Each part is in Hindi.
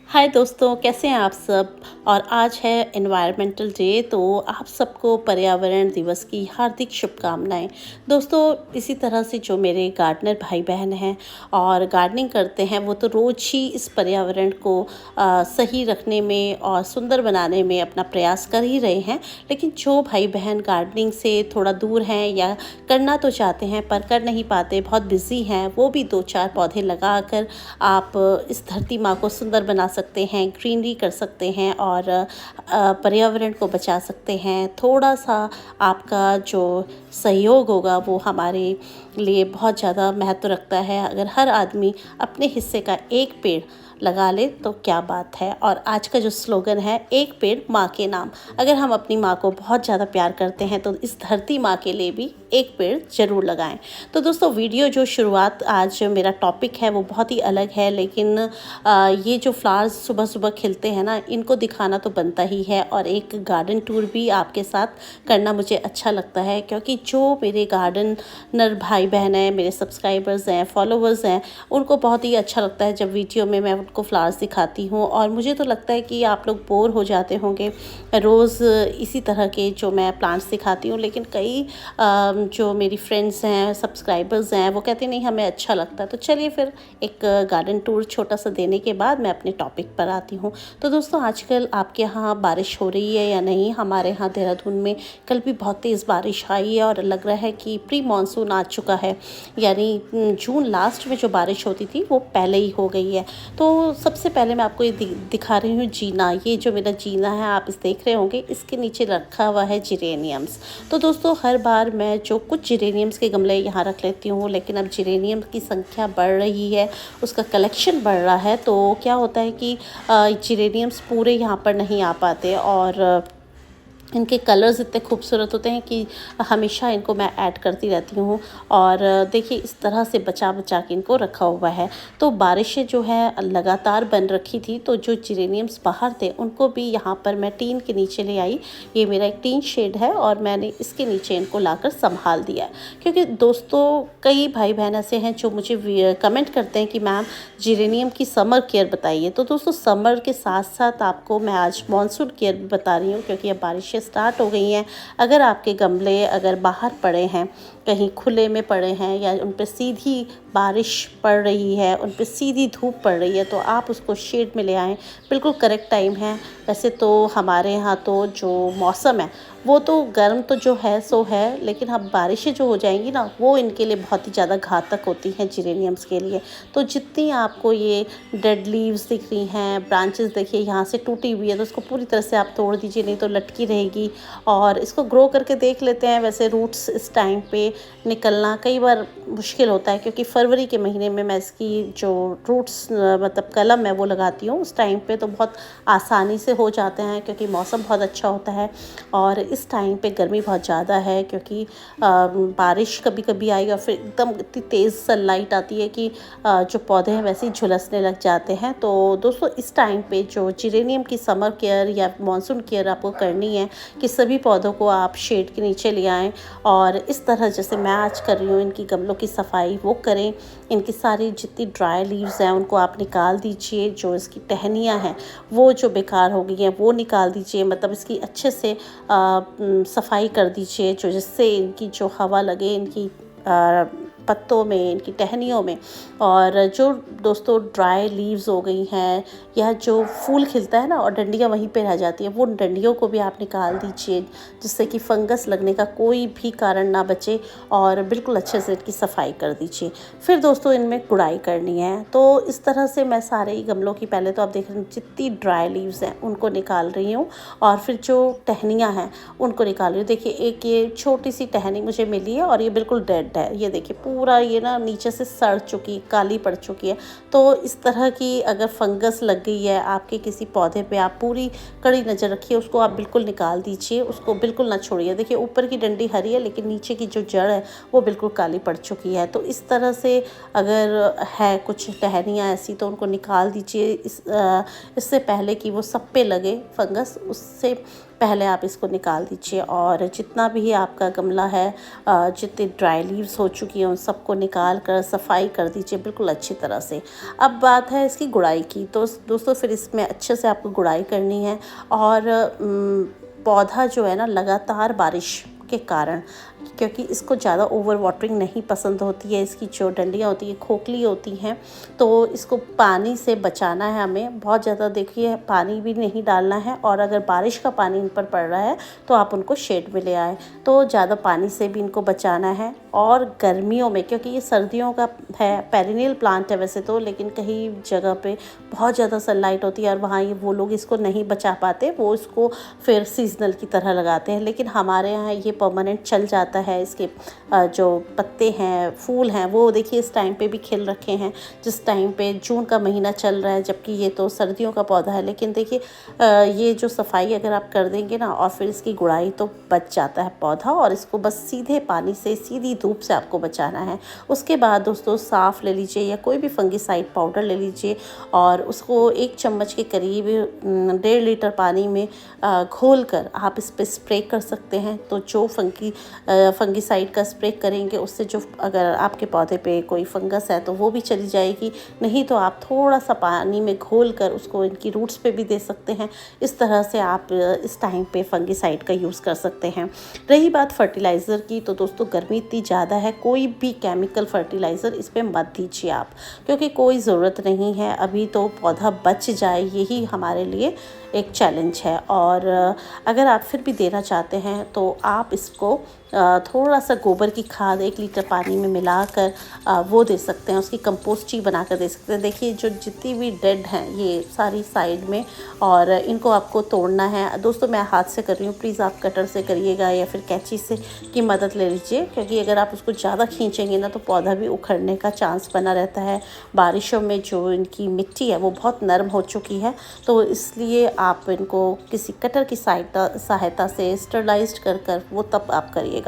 हाय दोस्तों, कैसे हैं आप सब। और आज है एनवायरमेंटल डे, तो आप सबको पर्यावरण दिवस की हार्दिक शुभकामनाएं। दोस्तों, इसी तरह से जो मेरे गार्डनर भाई बहन हैं और गार्डनिंग करते हैं, वो तो रोज़ ही इस पर्यावरण को सही रखने में और सुंदर बनाने में अपना प्रयास कर ही रहे हैं। लेकिन जो भाई बहन गार्डनिंग से थोड़ा दूर हैं या करना तो चाहते हैं पर कर नहीं पाते, बहुत बिजी हैं, वो भी 2-4 पौधे लगा कर आप इस धरती माँ को सुंदर बना सकते हैं, ग्रीनरी कर सकते हैं और पर्यावरण को बचा सकते हैं। थोड़ा-सा आपका जो सहयोग होगा वो हमारे लिए बहुत ज़्यादा महत्व रखता है। अगर हर आदमी अपने हिस्से का एक पेड़ लगा ले तो क्या बात है। और आज का जो स्लोगन है, एक पेड़ माँ के नाम। अगर हम अपनी माँ को बहुत ज़्यादा प्यार करते हैं तो इस धरती माँ के लिए भी एक पेड़ ज़रूर लगाएं। तो दोस्तों, वीडियो जो शुरुआत आज मेरा टॉपिक है वो बहुत ही अलग है, लेकिन ये जो फ्लावर्स सुबह सुबह खिलते हैं ना, इनको दिखाना तो बनता ही है। और एक गार्डन टूर भी आपके साथ करना मुझे अच्छा लगता है, क्योंकि जो मेरे गार्डनर भाई बहन हैं, मेरे सब्सक्राइबर्स हैं, फॉलोवर्स हैं, उनको बहुत ही अच्छा लगता है जब वीडियो में मैं उनको फ्लावर्स दिखाती हूँ। और मुझे तो लगता है कि आप लोग बोर हो जाते होंगे रोज़ इसी तरह के जो मैं प्लांट्स दिखाती हूँ, लेकिन कई जो मेरी फ्रेंड्स हैं, सब्सक्राइबर्स हैं, वो कहते नहीं हमें अच्छा लगता है। तो चलिए फिर एक गार्डन टूर छोटा सा देने के बाद मैं अपने टॉपिक पर आती हूँ। तो दोस्तों, आजकल आपके यहाँ बारिश हो रही है या नहीं? हमारे यहाँ देहरादून में कल भी बहुत तेज़ बारिश आई है और लग रहा है कि प्री मानसून आ चुका है, यानी जून लास्ट में जो बारिश होती थी वो पहले ही हो गई है। तो सबसे पहले मैं आपको ये दिखा रही हूँ जीना। ये जो मेरा जीना है आप इस देख रहे होंगे, इसके नीचे रखा हुआ है जिरेनियम्स। तो दोस्तों, हर बार मैं जो कुछ जिरेनियम्स के गमले यहाँ रख लेती हूँ, लेकिन अब जिरेनियम की संख्या बढ़ रही है, उसका कलेक्शन बढ़ रहा है। तो क्या होता है कि जिरेनियम्स पूरे यहाँ पर नहीं आ पाते और इनके कलर्स इतने खूबसूरत होते हैं कि हमेशा इनको मैं ऐड करती रहती हूँ। और देखिए, इस तरह से बचा बचा के इनको रखा हुआ है। तो बारिशें जो है लगातार बन रखी थी, तो जो जिरेनियम्स बाहर थे उनको भी यहाँ पर मैं टीन के नीचे ले आई। ये मेरा एक टीन शेड है और मैंने इसके नीचे इनको लाकर संभाल दिया है। क्योंकि दोस्तों, कई भाई बहन ऐसे हैं जो मुझे कमेंट करते हैं कि मैम जिरेनियम की समर केयर बताइए। तो दोस्तों, समर के साथ साथ आपको मैं आज मानसून केयर भी बता रही हूँ, क्योंकि अब बारिशें स्टार्ट हो गई हैं। अगर आपके गमले अगर बाहर पड़े हैं, कहीं खुले में पड़े हैं, या उन पर सीधी बारिश पड़ रही है, उन पर सीधी धूप पड़ रही है, तो आप उसको शेड में ले आएँ। बिल्कुल करेक्ट टाइम है। वैसे तो हमारे यहाँ तो जो मौसम है वो तो गर्म तो जो है सो है, लेकिन अब बारिशें जो हो जाएंगी ना, वो इनके लिए बहुत ही ज़्यादा घातक होती हैं जिरेनियम्स के लिए। तो जितनी आपको ये डेड लीव्स दिख रही हैं, ब्रांचेस देखिए यहाँ से टूटी हुई है, तो उसको पूरी तरह से आप तोड़ दीजिए, नहीं तो लटकी रहेगी। और इसको ग्रो करके देख लेते हैं। वैसे रूट्स इस टाइम पे निकलना कई बार मुश्किल होता है, क्योंकि फरवरी के महीने में मैं इसकी जो रूट्स मतलब कलम है वो लगाती हूँ। उस टाइम पे तो बहुत आसानी से हो जाते हैं, क्योंकि मौसम बहुत अच्छा होता है। और इस टाइम पे गर्मी बहुत ज़्यादा है, क्योंकि बारिश कभी कभी आई और फिर एकदम इतनी तेज़ सनलाइट आती है कि जो पौधे हैं वैसे ही झुलसने लग जाते हैं। तो दोस्तों, इस टाइम पे जो जिरेनियम की समर केयर या मानसून केयर आपको करनी है कि सभी पौधों को आप शेड के नीचे ले आएँ और इस तरह जैसे मैं आज कर रही हूँ, इनकी गमलों की सफाई वो करें। इनकी सारी जितनी ड्राई लीव्स हैं उनको आप निकाल दीजिए। जो इसकी टहनियाँ हैं वो जो बेकार हो गई हैं वो निकाल दीजिए, मतलब इसकी अच्छे से सफाई कर दीजिए, जो जिससे इनकी जो हवा लगे इनकी पत्तों में, इनकी टहनियों में। और जो दोस्तों ड्राई लीव्स हो गई हैं, या जो फूल खिलता है ना और डंडियाँ वहीं पे रह जाती हैं, वो डंडियों को भी आप निकाल दीजिए, जिससे कि फंगस लगने का कोई भी कारण ना बचे। और बिल्कुल अच्छे से इनकी सफाई कर दीजिए। फिर दोस्तों, इनमें गुड़ाई करनी है। तो इस तरह से मैं सारे ही गमलों की, पहले तो आप देख रहे हैं जितनी ड्राई लीव्स हैं उनको निकाल रही हूँ, और फिर जो टहनियाँ हैं उनको निकाल रही हूँ। देखिए, एक ये छोटी सी टहनी मुझे मिली है और ये बिल्कुल डेड है। ये देखिए, पूरा ये ना नीचे से सड़ चुकी, काली पड़ चुकी है। तो इस तरह की अगर फंगस लग गई है आपके किसी पौधे पे, आप पूरी कड़ी नज़र रखिए, उसको आप बिल्कुल निकाल दीजिए, उसको बिल्कुल ना छोड़िए। देखिए, ऊपर की डंडी हरी है, लेकिन नीचे की जो जड़ है वो बिल्कुल काली पड़ चुकी है। तो इस तरह से अगर है कुछ टहनियाँ ऐसी, तो उनको निकाल दीजिए इससे पहले कि वो सब पे लगे फंगस। उससे पहले आप इसको निकाल दीजिए और जितना भी आपका गमला है, जितनी ड्राई लीव्स हो चुकी हैं उन सबको निकाल कर सफाई कर दीजिए बिल्कुल अच्छी तरह से। अब बात है इसकी गुड़ाई की, तो दोस्तों फिर इसमें अच्छे से आपको गुड़ाई करनी है। और पौधा जो है ना लगातार बारिश के कारण, क्योंकि इसको ज़्यादा ओवर वाटरिंग नहीं पसंद होती है, इसकी जो डंडियाँ होती हैं खोखली होती हैं, तो इसको पानी से बचाना है हमें। बहुत ज़्यादा देखिए पानी भी नहीं डालना है, और अगर बारिश का पानी इन पर पड़ रहा है तो आप उनको शेड में ले आए, तो ज़्यादा पानी से भी इनको बचाना है। और गर्मियों में, क्योंकि ये सर्दियों का है, पेरिनियल प्लांट है वैसे तो, लेकिन कहीं जगह पे बहुत ज़्यादा सनलाइट होती है और वहाँ ये वो लोग इसको नहीं बचा पाते, वो इसको फिर सीजनल की तरह लगाते हैं। लेकिन हमारे यहाँ ये परमानेंट चल जाता है। इसके जो पत्ते हैं, फूल हैं, वो देखिए इस टाइम पे भी खिल रखे हैं, जिस टाइम पे जून का महीना चल रहा है, जबकि ये तो सर्दियों का पौधा है। लेकिन देखिए ये जो सफाई अगर आप कर देंगे ना और फिर इसकी गुड़ाई, तो बच जाता है पौधा। और इसको बस सीधे पानी से, सीधी धूप से आपको बचाना है। उसके बाद दोस्तों साफ़ ले लीजिए या कोई भी फंगिसाइड पाउडर ले लीजिए और उसको 1 चम्मच के करीब 1.5 लीटर पानी में घोल कर आप इस पर स्प्रे कर सकते हैं। तो जो फंगिसाइड का स्प्रे करेंगे उससे जो अगर आपके पौधे पे कोई फंगस है तो वो भी चली जाएगी। नहीं तो आप थोड़ा सा पानी में घोल कर उसको इनकी रूट्स पे भी दे सकते हैं। इस तरह से आप इस टाइम पे फंगिसाइड का यूज़ कर सकते हैं। रही बात फर्टिलाइज़र की, तो दोस्तों गर्मी इतनी ज़्यादा है, कोई भी केमिकल फर्टिलाइज़र इस पर मत दीजिए आप, क्योंकि कोई ज़रूरत नहीं है। अभी तो पौधा बच जाए, यही हमारे लिए एक चैलेंज है। और अगर आप फिर भी देना चाहते हैं तो आप इसको थोड़ा सा गोबर की खाद 1 लीटर पानी में मिलाकर वो दे सकते हैं, उसकी कंपोस्ट ही बनाकर दे सकते हैं। देखिए जो जितनी भी डेड हैं ये सारी साइड में, और इनको आपको तोड़ना है। दोस्तों मैं हाथ से कर रही हूँ, प्लीज़ आप कटर से करिएगा या फिर कैंची से की मदद ले लीजिए, क्योंकि अगर आप उसको ज़्यादा खींचेंगे ना तो पौधा भी उखड़ने का चांस बना रहता है। बारिशों में जो इनकी मिट्टी है वो बहुत नरम हो चुकी है, तो इसलिए आप इनको किसी कटर की सहायता से स्टरलाइज्ड कर वो तब आप करिएगा।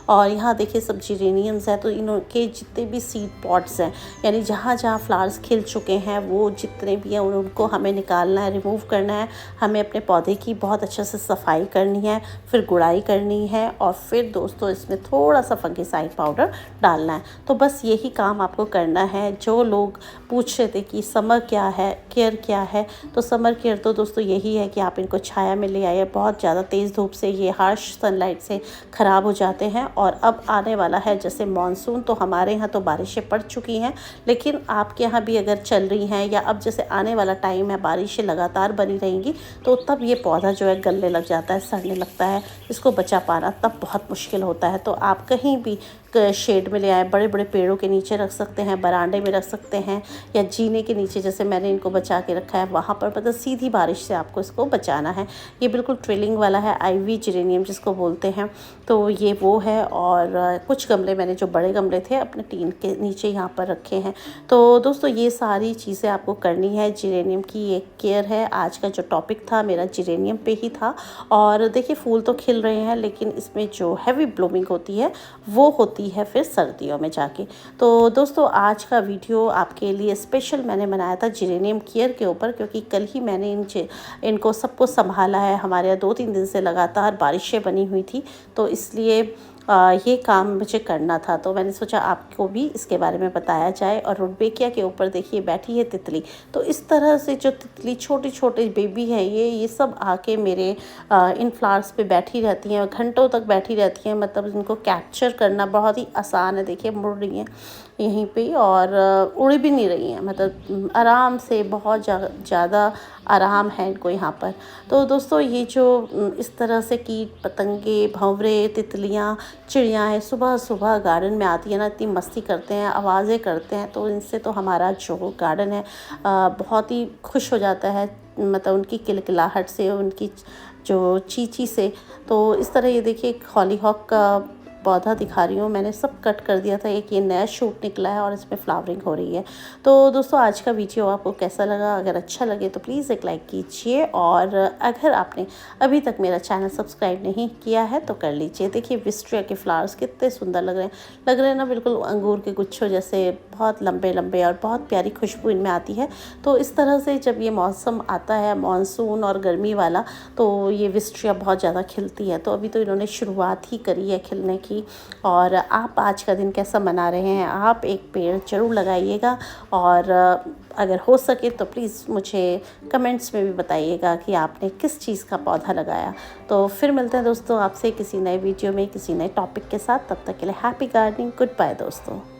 और यहाँ देखिए सब जिरेनियम्स है, तो इनके जितने भी सीड पॉट्स हैं, यानी जहाँ जहाँ फ्लावर्स खिल चुके हैं वो जितने भी हैं उनको हमें निकालना है, रिमूव करना है। हमें अपने पौधे की बहुत अच्छे से सफाई करनी है, फिर गुड़ाई करनी है, और फिर दोस्तों इसमें थोड़ा सा फंगिसाइड पाउडर डालना है। तो बस यही काम आपको करना है। जो लोग पूछ रहे थे कि समर क्या है, केयर क्या है, तो समर केयर तो दोस्तों यही है कि आप इनको छाया में ले आइए। बहुत ज़्यादा तेज़ धूप से, ये हार्श सनलाइट से ख़राब हो जाते हैं। और अब आने वाला है जैसे मॉनसून, तो हमारे यहाँ तो बारिशें पड़ चुकी हैं, लेकिन आपके यहाँ भी अगर चल रही हैं या अब जैसे आने वाला टाइम है, बारिशें लगातार बनी रहेंगी, तो तब ये पौधा जो है गलने लग जाता है, सड़ने लगता है। इसको बचा पाना तब बहुत मुश्किल होता है। तो आप कहीं भी शेड में ले आए, बड़े बड़े पेड़ों के नीचे रख सकते हैं, बरामदे में रख सकते हैं, या जीने के नीचे जैसे मैंने इनको बचा के रखा है वहाँ पर। मतलब सीधी बारिश से आपको इसको बचाना है। ये बिल्कुल ट्रेलिंग वाला है, आईवी जिरेनियम जिसको बोलते हैं, तो ये वो है। और कुछ गमले मैंने जो बड़े गमले थे अपने टीन के नीचे यहाँ पर रखे हैं। तो दोस्तों ये सारी चीज़ें आपको करनी है। जिरेनियम की एक केयर है। आज का जो टॉपिक था मेरा जिरेनियम पे ही था। और देखिए फूल तो खिल रहे हैं, लेकिन इसमें जो हैवी ब्लूमिंग होती है वो होती है फिर सर्दियों में जाके। तो दोस्तों आज का वीडियो आपके लिए स्पेशल मैंने बनाया था जिरेनियम केयर के ऊपर, क्योंकि कल ही मैंने इनको सबको संभाला है। हमारे यहाँ 2-3 दिन से लगातार बारिशें बनी हुई थी, तो इसलिए ये काम मुझे करना था। तो मैंने सोचा आपको भी इसके बारे में बताया जाए। और रुडबेकिया के ऊपर देखिए बैठी है तितली। तो इस तरह से जो तितली छोटे छोटे बेबी हैं, ये सब आके मेरे इन फ्लावर्स पे बैठी रहती हैं, घंटों तक बैठी रहती हैं। मतलब इनको कैप्चर करना बहुत ही आसान है। देखिए मुड़ रही हैं यहीं पे, और उड़ भी नहीं रही हैं, मतलब आराम से, बहुत ज़्यादा आराम है इनको यहाँ पर। तो दोस्तों ये जो इस तरह से कीट पतंगे, भंवरे, तितलियाँ, चिड़ियाँ हैं, सुबह सुबह गार्डन में आती है ना, इतनी मस्ती करते हैं, आवाज़ें करते हैं, तो इनसे तो हमारा जो गार्डन है बहुत ही खुश हो जाता है। मतलब उनकी किलकिलाहट से, उनकी जो चींची से। तो इस तरह ये देखिए हॉलीहॉक का पौधा दिखा रही हूँ, मैंने सब कट कर दिया था। एक ये नया शूट निकला है और इसमें फ्लावरिंग हो रही है। तो दोस्तों आज का वीडियो आपको कैसा लगा? अगर अच्छा लगे तो प्लीज़ एक लाइक कीजिए, और अगर आपने अभी तक मेरा चैनल सब्सक्राइब नहीं किया है तो कर लीजिए। देखिए विस्ट्रिया के फ्लावर्स कितने सुंदर लग रहे हैं ना, बिल्कुल अंगूर के गुच्छों जैसे, बहुत लंबे लंबे, और बहुत प्यारी खुशबू इनमें आती है। तो इस तरह से जब ये मौसम आता है मानसून और गर्मी वाला, तो ये विस्ट्रिया बहुत ज़्यादा खिलती है। तो अभी तो इन्होंने शुरुआत ही करी है खिलने की। और आप आज का दिन कैसा मना रहे हैं? आप एक पेड़ ज़रूर लगाइएगा, और अगर हो सके तो प्लीज़ मुझे कमेंट्स में भी बताइएगा कि आपने किस चीज़ का पौधा लगाया। तो फिर मिलते हैं दोस्तों आपसे किसी नए वीडियो में किसी नए टॉपिक के साथ। तब तक के लिए हैप्पी गार्डनिंग, गुड बाय दोस्तों।